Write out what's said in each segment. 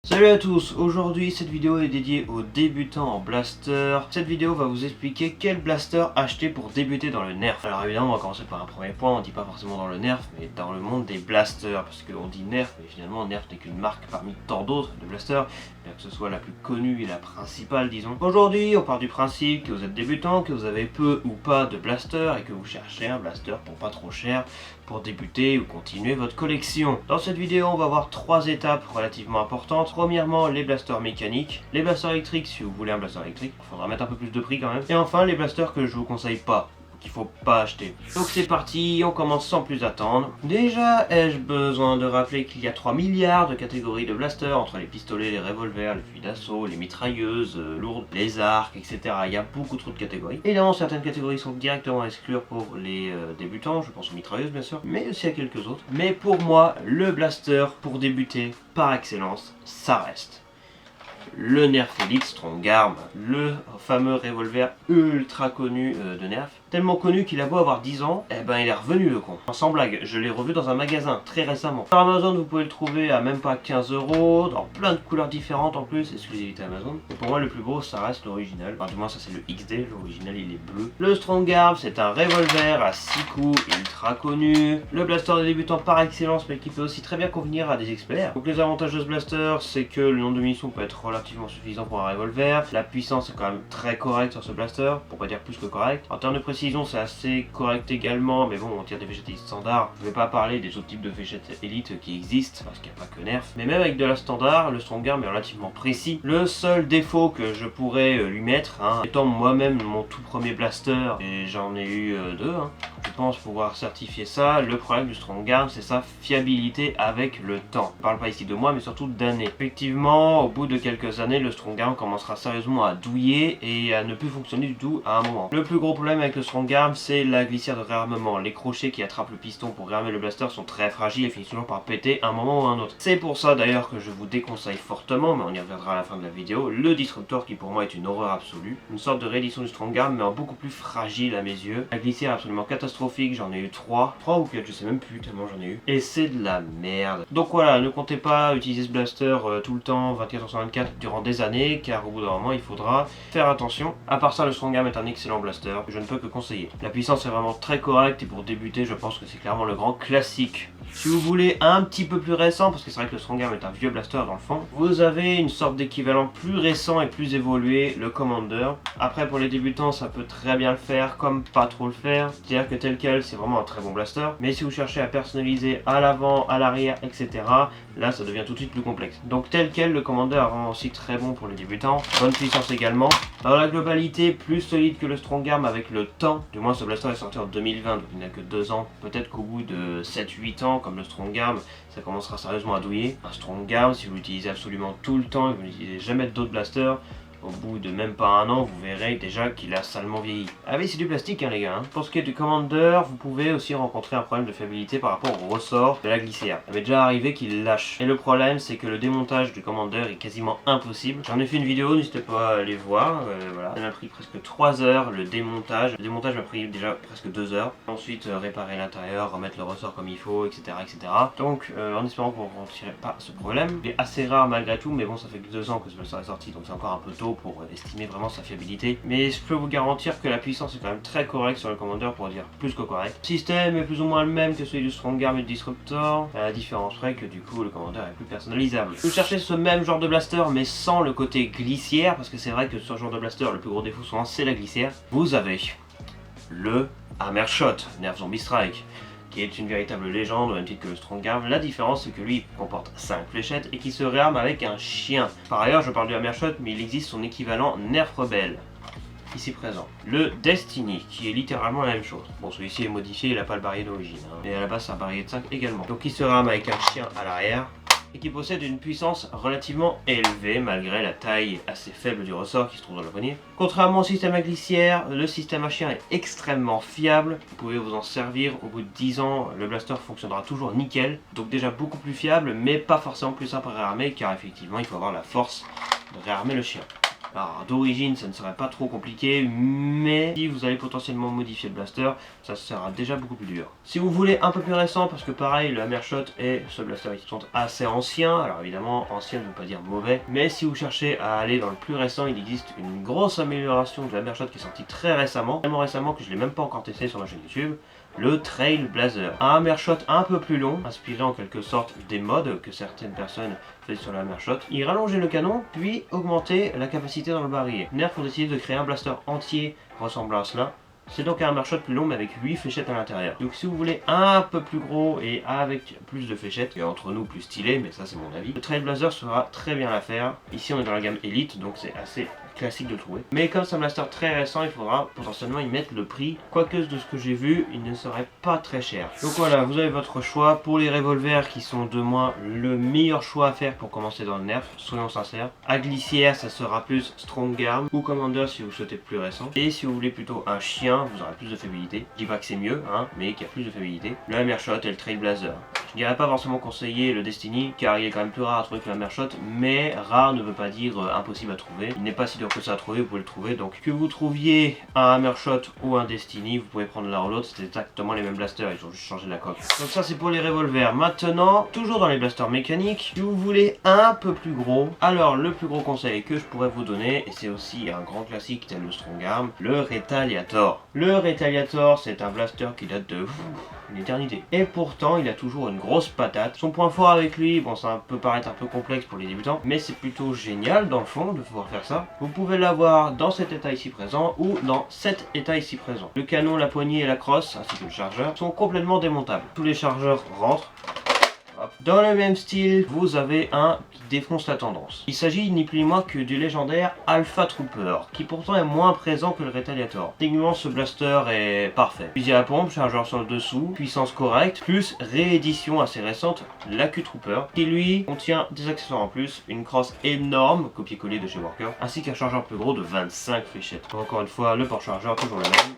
Salut à tous, aujourd'hui cette vidéo est dédiée aux débutants en blaster. Cette vidéo va vous expliquer quel blaster acheter pour débuter dans le nerf. Alors évidemment on va commencer par un premier point, on dit pas forcément dans le nerf mais dans le monde des blasters. Parce qu'on dit nerf mais finalement nerf n'est qu'une marque parmi tant d'autres de blasters, bien que ce soit la plus connue et la principale disons. Aujourd'hui on part du principe que vous êtes débutant, que vous avez peu ou pas de blaster et que vous cherchez un blaster pour pas trop cher pour débuter ou continuer votre collection. Dans cette vidéo on va voir 3 étapes relativement importantes. Premièrement, les blasters mécaniques, les blasters électriques si vous voulez un blaster électrique, il faudra mettre un peu plus de prix quand même. Et enfin les blasters que je vous conseille pas, qu'il faut pas acheter. Donc c'est parti, on commence sans plus attendre. Déjà, ai-je besoin de rappeler qu'il y a 3 milliards de catégories de blasters entre les pistolets, les revolvers, les fusils d'assaut, les mitrailleuses lourdes, les arcs, etc. Il y a beaucoup trop de catégories. Évidemment, certaines catégories sont directement à exclure pour les débutants, je pense aux mitrailleuses bien sûr, mais aussi à quelques autres. Mais pour moi, le blaster pour débuter par excellence, ça reste le Nerf Elite Strong Arm, le fameux revolver ultra connu de Nerf. Tellement connu qu'il a beau avoir 10 ans, eh ben il est revenu le con. Sans blague, je l'ai revu dans un magasin très récemment. Sur Amazon vous pouvez le trouver à même pas 15 €, dans plein de couleurs différentes en plus, exclusivité Amazon. Et pour moi le plus beau ça reste l'original, enfin du moins ça c'est le XD, l'original il est bleu. Le Strong Arm c'est un revolver à 6 coups, ultra connu. Le blaster de débutant par excellence mais qui peut aussi très bien convenir à des experts. Donc les avantages de ce blaster c'est que le nombre de munitions peut être relativement suffisant pour un revolver. La puissance est quand même très correcte sur ce blaster, pour pas dire plus que correct. En termes de précision c'est assez correct également, mais bon on tire des fléchettes élites standard. Je vais pas parler des autres types de fléchettes élites qui existent, parce qu'il n'y a pas que Nerf. Mais même avec de la standard, le Strong Arm est relativement précis. Le seul défaut que je pourrais lui mettre, étant moi-même mon tout premier blaster, et j'en ai eu deux, je pense pouvoir certifier ça, le problème du Strong Arm c'est sa fiabilité avec le temps. Je parle pas ici de mois mais surtout d'années. Effectivement, au bout de quelques années, le Strong Arm commencera sérieusement à douiller et à ne plus fonctionner du tout à un moment. Le plus gros problème avec le Strong Arm c'est la glissière de réarmement. Les crochets qui attrapent le piston pour réarmer le blaster sont très fragiles et finissent toujours par péter à un moment ou à un autre. C'est pour ça d'ailleurs que je vous déconseille fortement, mais on y reviendra à la fin de la vidéo, le Disruptor qui pour moi est une horreur absolue. Une sorte de réédition du Strong Arm mais en beaucoup plus fragile à mes yeux. La glissière est absolument catastrophique, j'en ai eu 3 ou 4, je sais même plus tellement j'en ai eu. Et c'est de la merde. Donc voilà, ne comptez pas utiliser ce blaster tout le temps, 24h/24 durant des années, car au bout d'un moment il faudra faire attention. À part ça, le Strong Arm est un excellent blaster, que je ne peux que conseiller. La puissance est vraiment très correcte et pour débuter je pense que c'est clairement le grand classique. Si vous voulez un petit peu plus récent, parce que c'est vrai que le Strong Arm est un vieux blaster dans le fond, vous avez une sorte d'équivalent plus récent et plus évolué, le Commander. Après pour les débutants ça peut très bien le faire comme pas trop le faire, c'est-à-dire que tel quel c'est vraiment un très bon blaster, mais si vous cherchez à personnaliser à l'avant, à l'arrière, etc., là ça devient tout de suite plus complexe. Donc tel quel le Commander est vraiment aussi très bon pour les débutants, bonne puissance également. Dans la globalité, plus solide que le Strong Arm avec le temps, du moins ce blaster est sorti en 2020 donc il n'a que 2 ans, peut-être qu'au bout de 7-8 ans comme le Strong Arm, ça commencera sérieusement à douiller. Un Strong Arm, si vous l'utilisez absolument tout le temps et que vous n'utilisez jamais d'autres blasters, au bout de même pas un an, vous verrez déjà qu'il a salement vieilli. Ah oui, c'est du plastique les gars. Pour ce qui est du Commander, vous pouvez aussi rencontrer un problème de fiabilité par rapport au ressort de la glissière. Ça m'est déjà arrivé qu'il lâche. Et le problème, c'est que le démontage du Commander est quasiment impossible. J'en ai fait une vidéo, n'hésitez pas à aller voir. Voilà. Ça m'a pris presque 3 heures le démontage. Le démontage m'a pris déjà presque 2 heures. Ensuite, réparer l'intérieur, remettre le ressort comme il faut, etc. etc. Donc, en espérant que vous ne retirez pas ce problème. Il est assez rare malgré tout, mais bon, ça fait que 2 ans que ce blaster est sorti, donc c'est encore un peu tôt pour estimer vraiment sa fiabilité, mais je peux vous garantir que la puissance est quand même très correcte sur le Commander, pour dire plus que correct. Le système est plus ou moins le même que celui du Strong Arm et du Disruptor, à la différence près que du coup le Commander est plus personnalisable. Si vous cherchez ce même genre de blaster mais sans le côté glissière, parce que c'est vrai que sur ce genre de blaster le plus gros défaut souvent c'est la glissière, vous avez le Hammershot Nerf Zombie Strike, qui est une véritable légende au même titre que le Strong Arm. La différence c'est que lui il comporte 5 fléchettes et qui se réarme avec un chien. Par ailleurs je parle du Hammershot mais il existe son équivalent Nerf Rebelle, ici présent. Le Destiny, qui est littéralement la même chose. Bon celui-ci est modifié, il n'a pas le barillet d'origine, mais à la base c'est un barillet de 5 également. Donc il se réarme avec un chien à l'arrière, et qui possède une puissance relativement élevée malgré la taille assez faible du ressort qui se trouve dans le poignet. Contrairement au système à glissière, le système à chien est extrêmement fiable. Vous pouvez vous en servir au bout de 10 ans, le blaster fonctionnera toujours nickel. Donc déjà beaucoup plus fiable, mais pas forcément plus simple à réarmer car effectivement il faut avoir la force de réarmer le chien. Alors d'origine ça ne serait pas trop compliqué, mais si vous allez potentiellement modifier le blaster, ça sera déjà beaucoup plus dur. Si vous voulez un peu plus récent, parce que pareil le Hammershot et ce blaster ils sont assez anciens, alors évidemment ancien ne veut pas dire mauvais, mais si vous cherchez à aller dans le plus récent, il existe une grosse amélioration de Hammershot qui est sortie très récemment, tellement récemment que je l'ai même pas encore testé sur ma chaîne YouTube. Le Trail Blazer, un Hammershot un peu plus long, inspiré en quelque sorte des mods que certaines personnes faisaient sur le Hammershot. Il rallongeait le canon, puis augmentait la capacité dans le barillet. Nerf ont décidé de créer un blaster entier ressemblant à cela. C'est donc un Hammershot plus long mais avec 8 fléchettes à l'intérieur. Donc si vous voulez un peu plus gros et avec plus de fléchettes, et entre nous plus stylé, mais ça c'est mon avis, le Trail Blazer sera très bien l'affaire. Ici on est dans la gamme Elite, donc c'est assez classique de trouver. Mais comme c'est un blaster très récent, il faudra potentiellement y mettre le prix. Quoique de ce que j'ai vu, il ne serait pas très cher. Donc voilà, vous avez votre choix. Pour les revolvers qui sont de moi le meilleur choix à faire pour commencer dans le nerf, soyons sincères. À glissière, ça sera plus Strong Arm ou Commander si vous souhaitez plus récent. Et si vous voulez plutôt un chien, vous aurez plus de fiabilité. Je dis pas que c'est mieux, hein, mais qu'il y a plus de fiabilité. Le Hammershot et le Trail Blazer. Je dirais pas forcément conseiller le Destiny car il est quand même plus rare à trouver que le Hammershot, mais rare ne veut pas dire impossible à trouver. Il n'est pas si dur que ça à trouver, vous pouvez le trouver. Donc que vous trouviez un Hammershot ou un Destiny, vous pouvez prendre l'un ou l'autre, c'est exactement les mêmes blasters, ils ont juste changé la coque. Donc ça c'est pour les revolvers. Maintenant, toujours dans les blasters mécaniques, si vous voulez un peu plus gros, alors le plus gros conseil que je pourrais vous donner, et c'est aussi un grand classique tel le Strong Arm, le Retaliator. Le Retaliator c'est un blaster qui date de une éternité. Et pourtant il a toujours une grosse patate. Son point fort avec lui, bon ça peut paraître un peu complexe pour les débutants, mais c'est plutôt génial dans le fond de pouvoir faire ça. Vous pouvez l'avoir dans cet état ici présent ou dans cet état ici présent. Le canon, la poignée et la crosse, ainsi que le chargeur, sont complètement démontables. Tous les chargeurs rentrent. Dans le même style, vous avez un qui défonce la tendance. Il s'agit ni plus ni moins que du légendaire Alpha Trooper, qui pourtant est moins présent que le Retaliator. Techniquement, ce blaster est parfait. Fusil à pompe, chargeur sur le dessous, puissance correcte, plus réédition assez récente, l'Aq Trooper, qui lui contient des accessoires en plus, une crosse énorme, copier-coller de chez Worker, ainsi qu'un chargeur plus gros de 25 fléchettes. Encore une fois, le porte-chargeur toujours le même.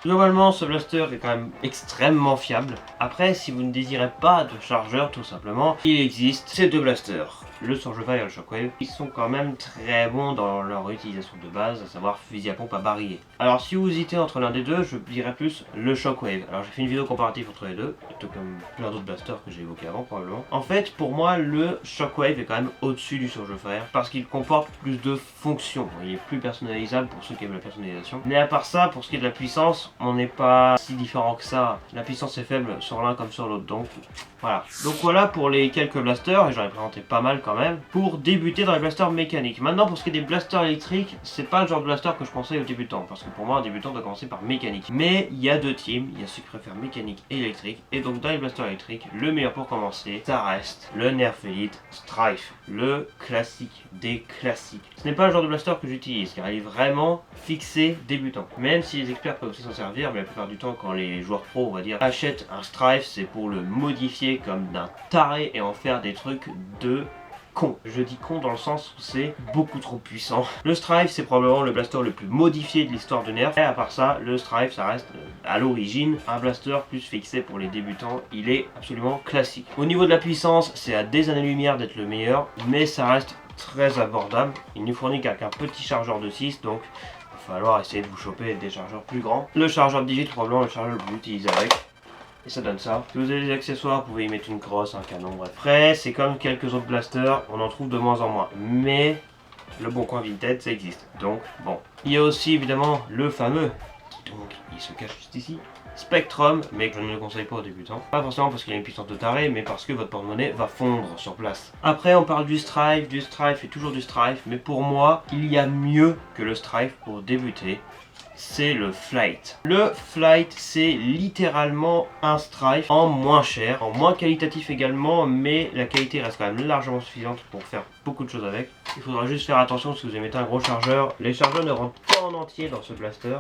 Globalement, ce blaster est quand même extrêmement fiable. Après, si vous ne désirez pas de chargeur, tout simplement, il existe ces deux blasters, le Survivor et le Shockwave. Ils sont quand même très bons dans leur utilisation de base, à savoir fusil à pompe à barillet. Alors, si vous hésitez entre l'un des deux, je dirais plus le Shockwave. Alors, j'ai fait une vidéo comparative entre les deux, tout comme plein d'autres blasters que j'ai évoqués avant, probablement. En fait, pour moi, le Shockwave est quand même au-dessus du Survivor parce qu'il comporte plus de fonctions. Il est plus personnalisable pour ceux qui aiment la personnalisation. Mais à part ça, pour ce qui est de la puissance, on n'est pas si différent que ça. La puissance est faible sur l'un comme sur l'autre, donc voilà. Donc voilà pour les quelques blasters, et j'en ai présenté pas mal quand même, pour débuter dans les blasters mécaniques. Maintenant, pour ce qui est des blasters électriques, c'est pas le genre de blaster que je conseille aux débutants, parce que pour moi, un débutant doit commencer par mécanique. Mais il y a deux teams, il y a ceux qui préfèrent mécanique et électrique, et donc dans les blasters électriques, le meilleur pour commencer, ça reste le Nerf Elite Strife, le classique des classiques. Ce n'est pas le genre de blaster que j'utilise, car il est vraiment fixé débutant. Même si les experts peuvent aussi s'en servir, mais la plupart du temps, quand les joueurs pro, on va dire, achètent un Strife, c'est pour le modifier comme d'un taré et en faire des trucs de con. Je dis con dans le sens où c'est beaucoup trop puissant. Le Strife c'est probablement le blaster le plus modifié de l'histoire de Nerf. Et à part ça, le Strife ça reste à l'origine un blaster plus fixé pour les débutants. Il est absolument classique. Au niveau de la puissance, c'est à des années-lumière d'être le meilleur, mais ça reste très abordable. Il nous fournit qu'avec un petit chargeur de 6, donc il va falloir essayer de vous choper des chargeurs plus grands. Le chargeur de 18 probablement le chargeur le plus utilisé avec. Et ça donne ça. Si vous avez des accessoires, vous pouvez y mettre une crosse, un canon, bref. Après, c'est comme quelques autres blasters, on en trouve de moins en moins. Mais le bon coin Vinted, ça existe. Donc, bon. Il y a aussi évidemment le fameux, qui donc, il se cache juste ici, Spectrum, mais que je ne le conseille pas aux débutants. Pas forcément parce qu'il a une puissance de taré, mais parce que votre porte-monnaie va fondre sur place. Après, on parle du Strife et toujours du Strife, mais pour moi, il y a mieux que le Strife pour débuter. C'est le Flight. Le Flight, c'est littéralement un Strife en moins cher, en moins qualitatif également, mais la qualité reste quand même largement suffisante pour faire beaucoup de choses avec. Il faudra juste faire attention si vous émettez un gros chargeur. Les chargeurs ne rentrent pas en entier dans ce blaster.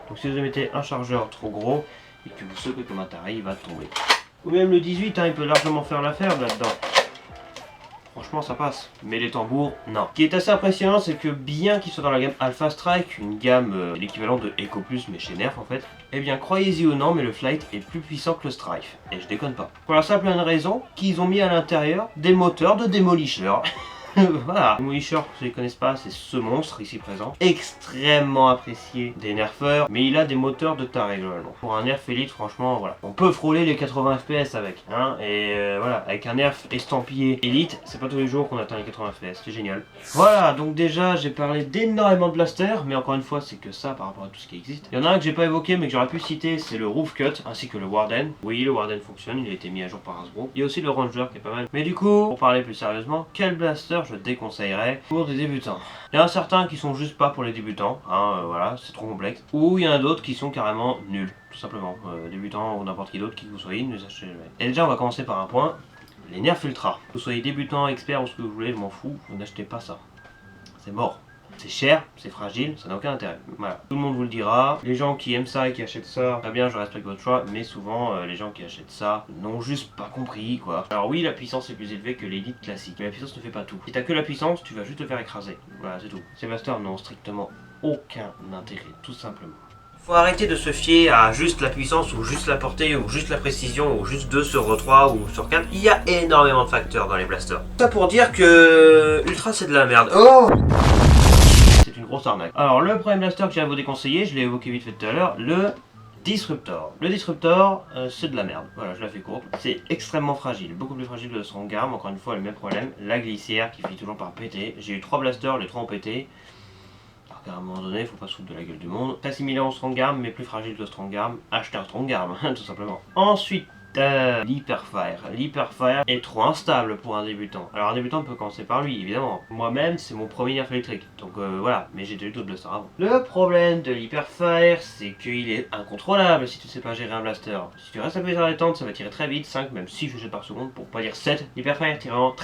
Donc si vous émettez un chargeur trop gros et que vous secouez comme un taré, il va tomber. Ou même le 18, hein, il peut largement faire l'affaire là-dedans. Franchement ça passe, mais les tambours, non. Ce qui est assez impressionnant, c'est que bien qu'il soit dans la gamme Alpha Strike, une gamme l'équivalent de Echo Plus mais chez Nerf en fait, eh bien croyez-y ou non, mais le Flight est plus puissant que le Strife, et je déconne pas. Pour la simple et bonne raison qu'ils ont mis à l'intérieur des moteurs de Demolisher. Voilà. Demolisher, ceux qui ne connaissent pas, c'est ce monstre ici présent. Extrêmement apprécié des nerfeurs, mais il a des moteurs de taré globalement. Pour un nerf élite, franchement, voilà. On peut frôler les 80 FPS avec, hein, et voilà, avec un nerf estampillé élite, c'est pas tous les jours qu'on atteint les 80 FPS, c'est génial. Voilà, donc déjà, j'ai parlé d'énormément de blasters, mais encore une fois, c'est que ça par rapport à tout ce qui existe. Il y en a un que j'ai pas évoqué, mais que j'aurais pu citer, c'est le Roof Cut, ainsi que le Warden. Oui, le Warden fonctionne, il a été mis à jour par Hasbro. Il y a aussi le Ranger qui est pas mal. Mais du coup, pour parler plus sérieusement, quel blaster je déconseillerais pour des débutants? Il y en a certains qui sont juste pas pour les débutants, hein, voilà, c'est trop complexe. Ou il y en a d'autres qui sont carrément nuls, tout simplement. Débutants ou n'importe qui d'autre, qui que vous soyez, ne les achetez jamais. Et déjà, on va commencer par un point, les nerfs ultra. Que vous soyez débutant, expert ou ce que vous voulez, je m'en fous, vous n'achetez pas ça. C'est mort. C'est cher, c'est fragile, ça n'a aucun intérêt. Voilà, tout le monde vous le dira. Les gens qui aiment ça et qui achètent ça, très bien, je respecte votre choix, mais souvent, les gens qui achètent ça n'ont juste pas compris, quoi. Alors oui, la puissance est plus élevée que l'élite classique, mais la puissance ne fait pas tout. Si t'as que la puissance, tu vas juste te faire écraser. Voilà, c'est tout. Ces blasters n'ont strictement aucun intérêt, tout simplement. Faut arrêter de se fier à juste la puissance ou juste la portée ou juste la précision ou juste 2 sur 3 ou sur 4. Il y a énormément de facteurs dans les blasters. Ça pour dire que Ultra c'est de la merde. Oh, c'est une grosse arnaque. Alors le premier blaster que j'ai à vous déconseiller, je l'ai évoqué vite fait tout à l'heure, le Disruptor. Le Disruptor, c'est de la merde. Voilà, je la fais courte. C'est extrêmement fragile, beaucoup plus fragile que le Strongarm. Encore une fois, le même problème, la glissière qui finit toujours par péter. J'ai eu 3 blasters, les 3 ont pété. À un moment donné, il faut pas se foutre de la gueule du monde. Très similaire au Strongarm, mais plus fragile que le Strongarm. Achetez un Strongarm, tout simplement. Ensuite, l'Hyperfire. L'Hyperfire est trop instable pour un débutant. Alors un débutant peut commencer par lui, évidemment. Moi-même, c'est mon premier nerf électrique. Donc voilà, mais j'ai déjà eu d'autres blasters avant. Le problème de l'Hyperfire, c'est qu'il est incontrôlable si tu sais pas gérer un blaster. Si tu restes à plusieurs détente, ça va tirer très vite, 5, même 6 jets par seconde, pour pas dire 7. L'Hyperfire tire vraiment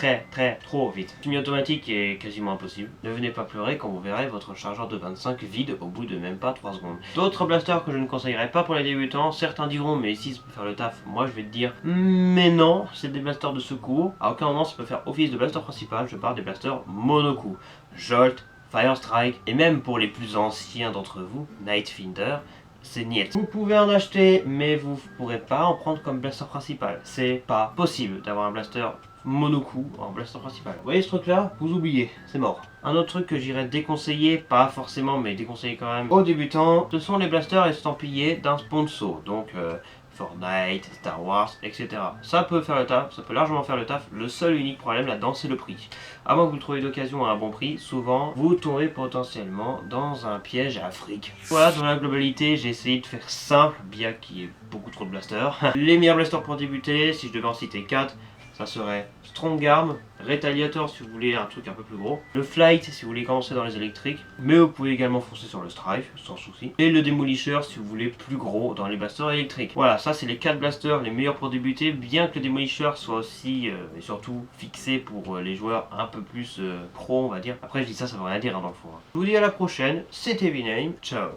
trop vite. Semi-automatique est quasiment impossible. Ne venez pas pleurer quand vous verrez votre chargeur de 25 vide au bout de même pas 3 secondes. D'autres blasters que je ne conseillerais pas pour les débutants, certains diront mais ici ça peut faire le taf, moi je vais te dire mais non, c'est des blasters de secours. À aucun moment ça peut faire office de blaster principal, je parle des blasters monocoup. Jolt, Fire Strike, et même pour les plus anciens d'entre vous, Nightfinder, c'est niet. Vous pouvez en acheter, mais vous ne pourrez pas en prendre comme blaster principal. C'est pas possible d'avoir un blaster monocoup en blaster principal. Vous voyez ce truc là? Vous oubliez, c'est mort. Un autre truc que j'irais déconseiller, pas forcément mais déconseiller quand même aux débutants, ce sont les blasters estampillés d'un sponsor. Donc Fortnite, Star Wars, etc. Ça peut faire le taf, ça peut largement faire le taf. Le seul unique problème là-dedans, c'est le prix. À moins que vous le trouviez d'occasion à un bon prix, souvent vous tombez potentiellement dans un piège à fric. Voilà, dans la globalité, j'ai essayé de faire simple, bien qu'il y ait beaucoup trop de blasters. Les meilleurs blasters pour débuter, si je devais en citer 4, ça serait Strongarm, Retaliator si vous voulez un truc un peu plus gros, le Flight si vous voulez commencer dans les électriques, mais vous pouvez également foncer sur le Strife sans souci, et le Demolisher si vous voulez plus gros dans les blasters électriques. Voilà, ça c'est les 4 blasters les meilleurs pour débuter, bien que le Demolisher soit aussi et surtout fixé pour les joueurs un peu plus pro on va dire. Après je dis ça, ça veut rien dire hein, dans le fond. Hein. Je vous dis à la prochaine, c'était Viname, ciao.